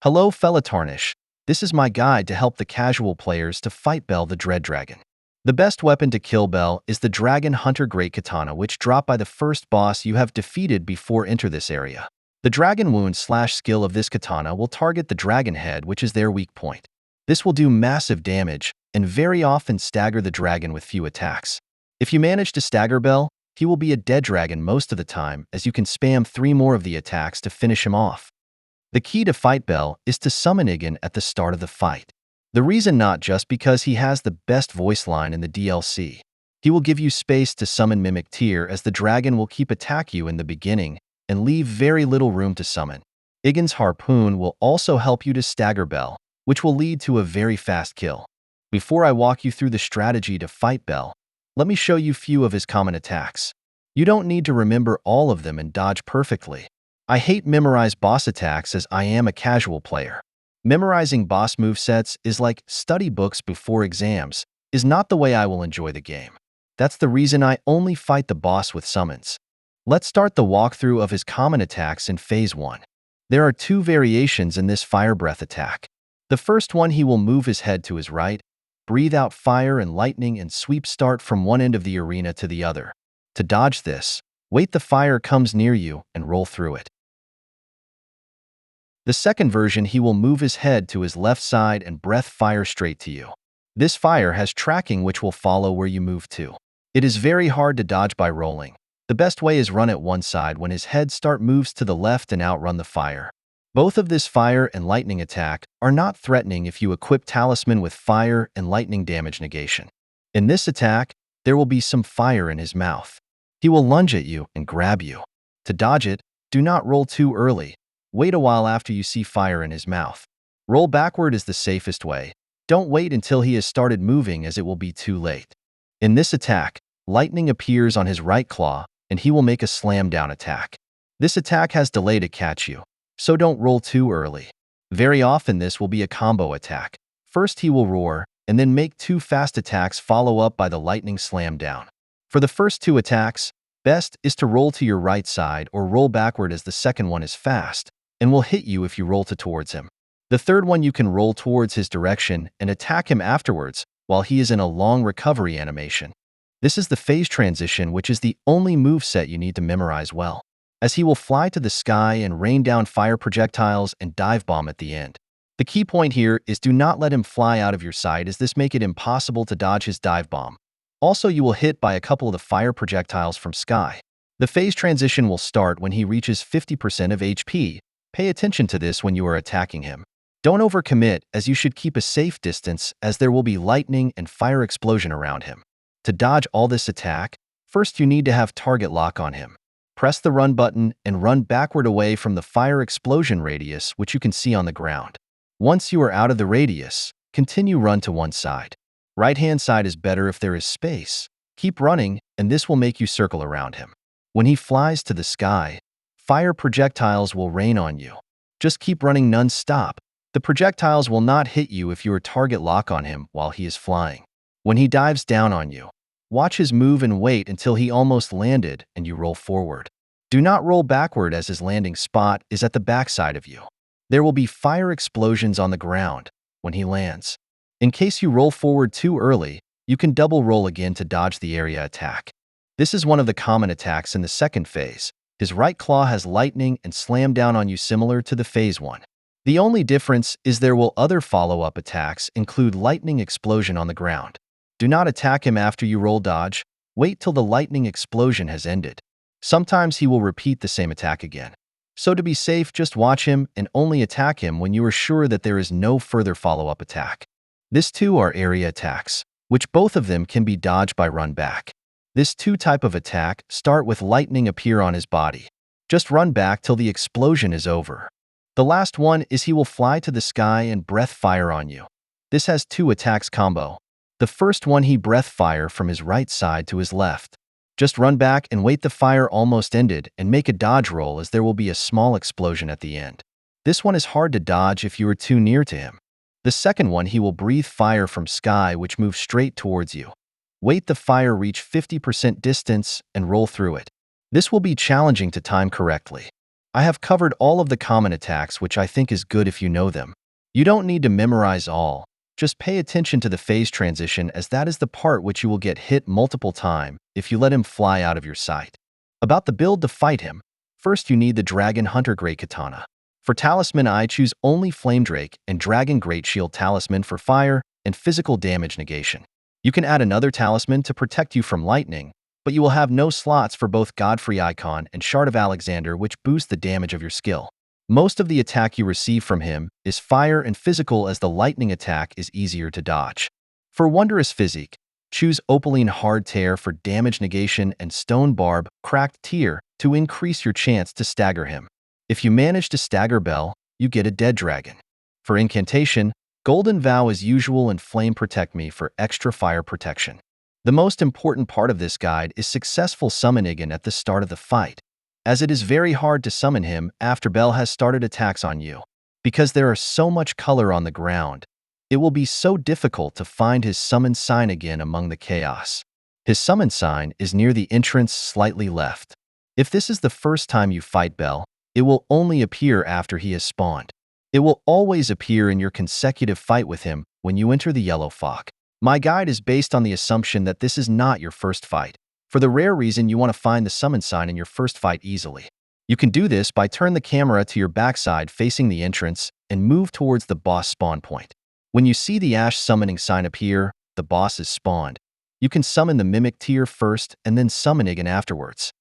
Hello, fella Tarnish. This is my guide to help the casual players to fight Bayle the Dread Dragon. The best weapon to kill Bayle is the Dragon Hunter Great Katana, which drop by the first boss you have defeated before enter this area. The Dragon Wound / skill of this katana will target the dragon head, which is their weak point. This will do massive damage and very often stagger the dragon with few attacks. If you manage to stagger Bayle, he will be a dead dragon most of the time, as you can spam 3 more of the attacks to finish him off. The key to fight Bayle is to summon Igen at the start of the fight. The reason not just because he has the best voice line in the DLC. He will give you space to summon Mimic Tear, as the dragon will keep attack you in the beginning and leave very little room to summon. Igen's harpoon will also help you to stagger Bayle, which will lead to a very fast kill. Before I walk you through the strategy to fight Bayle, let me show you few of his common attacks. You don't need to remember all of them and dodge perfectly. I hate memorize boss attacks as I am a casual player. Memorizing boss movesets is like study books before exams, is not the way I will enjoy the game. That's the reason I only fight the boss with summons. Let's start the walkthrough of his common attacks in Phase 1. There are 2 variations in this fire breath attack. The first one, he will move his head to his right, breathe out fire and lightning and sweep start from one end of the arena to the other. To dodge this, wait the fire comes near you and roll through it. The second version, he will move his head to his left side and breath fire straight to you. This fire has tracking which will follow where you move to. It is very hard to dodge by rolling. The best way is run at one side when his head start moves to the left and outrun the fire. Both of this fire and lightning attack are not threatening if you equip Talisman with fire and lightning damage negation. In this attack, there will be some fire in his mouth. He will lunge at you and grab you. To dodge it, do not roll too early. Wait a while after you see fire in his mouth. Roll backward is the safest way. Don't wait until he has started moving, as it will be too late. In this attack, lightning appears on his right claw and he will make a slam down attack. This attack has delay to catch you, so don't roll too early. Very often this will be a combo attack. First he will roar and then make 2 fast attacks follow up by the lightning slam down. For the first 2 attacks, best is to roll to your right side or roll backward, as the second one is fast and will hit you if you roll towards him. The third one, you can roll towards his direction and attack him afterwards while he is in a long recovery animation. This is the phase transition, which is the only moveset you need to memorize well, as he will fly to the sky and rain down fire projectiles and dive bomb at the end. The key point here is do not let him fly out of your sight, as this make it impossible to dodge his dive bomb. Also, you will hit by a couple of the fire projectiles from sky. The phase transition will start when he reaches 50% of HP. Pay attention to this when you are attacking him. Don't overcommit, as you should keep a safe distance, as there will be lightning and fire explosion around him. To dodge all this attack, first you need to have target lock on him. Press the run button and run backward away from the fire explosion radius, which you can see on the ground. Once you are out of the radius, continue run to one side. Right-hand side is better if there is space. Keep running, and this will make you circle around him. When he flies to the sky, fire projectiles will rain on you. Just keep running non-stop. The projectiles will not hit you if you are target lock on him while he is flying. When he dives down on you, watch his move and wait until he almost landed and you roll forward. Do not roll backward, as his landing spot is at the backside of you. There will be fire explosions on the ground when he lands. In case you roll forward too early, you can double roll again to dodge the area attack. This is one of the common attacks in the second phase. His right claw has lightning and slam down on you, similar to the phase 1. The only difference is there will other follow-up attacks include lightning explosion on the ground. Do not attack him after you roll dodge. Wait till the lightning explosion has ended. Sometimes he will repeat the same attack again. So to be safe, just watch him and only attack him when you are sure that there is no further follow-up attack. This too are area attacks, which both of them can be dodged by run back. This 2 type of attack start with lightning appear on his body. Just run back till the explosion is over. The last one is he will fly to the sky and breath fire on you. This has 2 attacks combo. The first one, he breath fire from his right side to his left. Just run back and wait the fire almost ended and make a dodge roll, as there will be a small explosion at the end. This one is hard to dodge if you are too near to him. The second one, he will breathe fire from sky which moves straight towards you. Wait the fire reach 50% distance and roll through it. This will be challenging to time correctly. I have covered all of the common attacks, which I think is good if you know them. You don't need to memorize all. Just pay attention to the phase transition, as that is the part which you will get hit multiple times if you let him fly out of your sight. About the build to fight him, first you need the Dragon Hunter Great Katana. For Talisman, I choose only Flame Drake and Dragon Great Shield Talisman for fire and physical damage negation. You can add another talisman to protect you from lightning, but you will have no slots for both Godfrey Icon and Shard of Alexander, which boost the damage of your skill. Most of the attack you receive from him is fire and physical, as the lightning attack is easier to dodge. For Wondrous Physique, choose Opaline Hard Tear for damage negation and Stone Barb Cracked Tear to increase your chance to stagger him. If you manage to stagger Bayle, you get a dead dragon. For incantation, Golden Vow as usual and Flame Protect Me for extra fire protection. The most important part of this guide is successful summoning at the start of the fight, as it is very hard to summon him after Bayle has started attacks on you. Because there are so much color on the ground, it will be so difficult to find his summon sign again among the chaos. His summon sign is near the entrance slightly left. If this is the first time you fight Bayle, it will only appear after he has spawned. It will always appear in your consecutive fight with him when you enter the Yellow Fog. My guide is based on the assumption that this is not your first fight, for the rare reason you want to find the summon sign in your first fight easily. You can do this by turning the camera to your backside facing the entrance and move towards the boss spawn point. When you see the Ash summoning sign appear, the boss is spawned. You can summon the Mimic tier first and then summon again afterwards.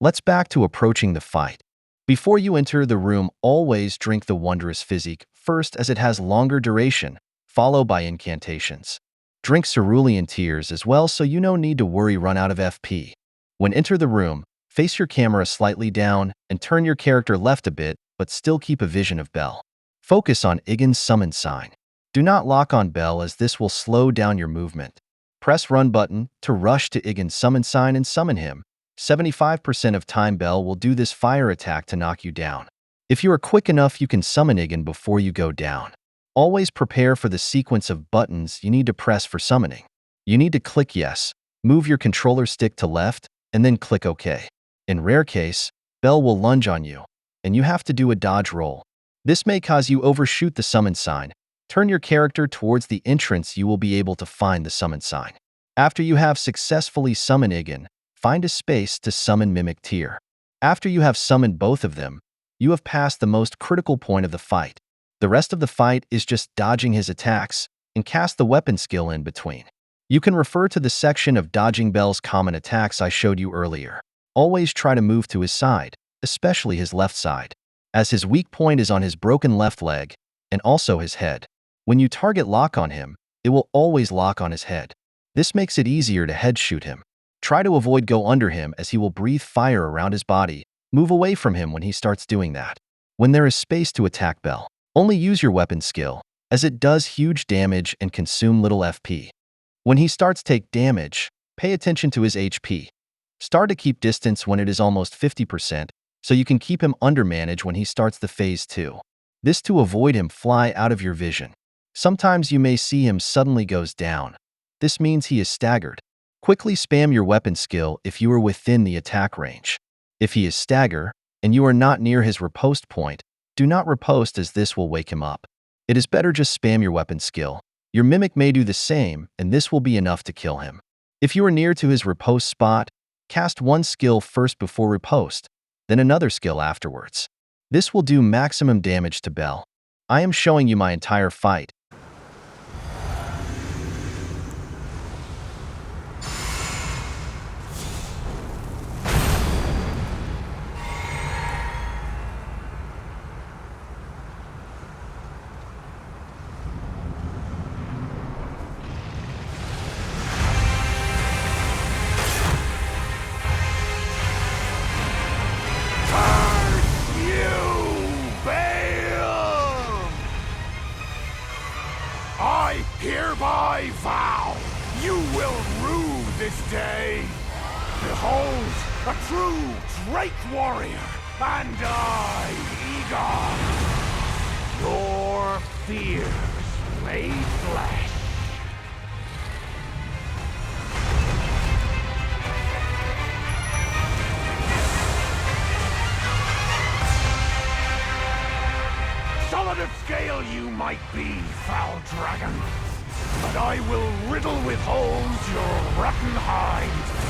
Let's back to approaching the fight. Before you enter the room, always drink the Wondrous Physique first, as it has longer duration, followed by incantations. Drink Cerulean Tears as well, so you no need to worry run out of FP. When enter the room, face your camera slightly down and turn your character left a bit, but still keep a vision of Bayle. Focus on Igon's summon sign. Do not lock on Bayle, as this will slow down your movement. Press run button to rush to Igon's summon sign and summon him. 75% of time Bayle will do this fire attack to knock you down. If you are quick enough, you can summon Igon before you go down. Always prepare for the sequence of buttons you need to press for summoning. You need to click yes, move your controller stick to left, and then click OK. In rare case, Bayle will lunge on you, and you have to do a dodge roll. This may cause you overshoot the summon sign. Turn your character towards the entrance, you will be able to find the summon sign. After you have successfully summoned Igon, find a space to summon Mimic Tier. After you have summoned both of them, you have passed the most critical point of the fight. The rest of the fight is just dodging his attacks and cast the weapon skill in between. You can refer to the section of dodging Bayle's common attacks I showed you earlier. Always try to move to his side, especially his left side, as his weak point is on his broken left leg and also his head. When you target lock on him, it will always lock on his head. This makes it easier to head shoot him. Try to avoid go under him, as he will breathe fire around his body. Move away from him when he starts doing that. When there is space to attack Bayle, only use your weapon skill, as it does huge damage and consume little FP. When he starts take damage, pay attention to his HP. Start to keep distance when it is almost 50%, so you can keep him undermanaged when he starts the phase 2. This to avoid him fly out of your vision. Sometimes you may see him suddenly goes down. This means he is staggered. Quickly spam your weapon skill if you are within the attack range. If he is stagger and you are not near his riposte point, do not riposte, as this will wake him up. It is better just spam your weapon skill. Your mimic may do the same, and this will be enough to kill him. If you are near to his riposte spot, cast one skill first before riposte, then another skill afterwards. This will do maximum damage to Bayle. I am showing you my entire fight. I hereby vow you will rue this day. Behold, a true Drake warrior, and I, Egon, your fears made flesh. you might be, foul dragon, but I will riddle with holes your rotten hide.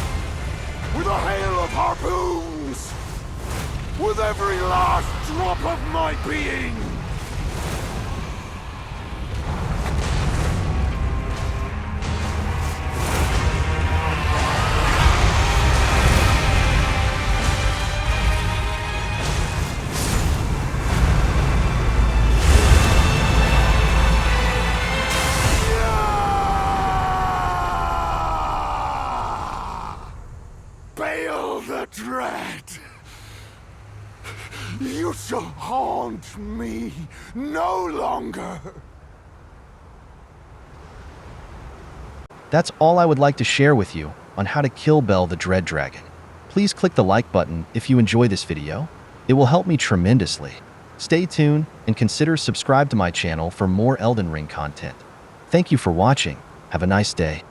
With a hail of harpoons! With every last drop of my being! Bayle the Dread! You shall haunt me no longer! That's all I would like to share with you on how to kill Bayle the Dread Dragon. Please click the like button if you enjoy this video. It will help me tremendously. Stay tuned and consider subscribe to my channel for more Elden Ring content. Thank you for watching. Have a nice day.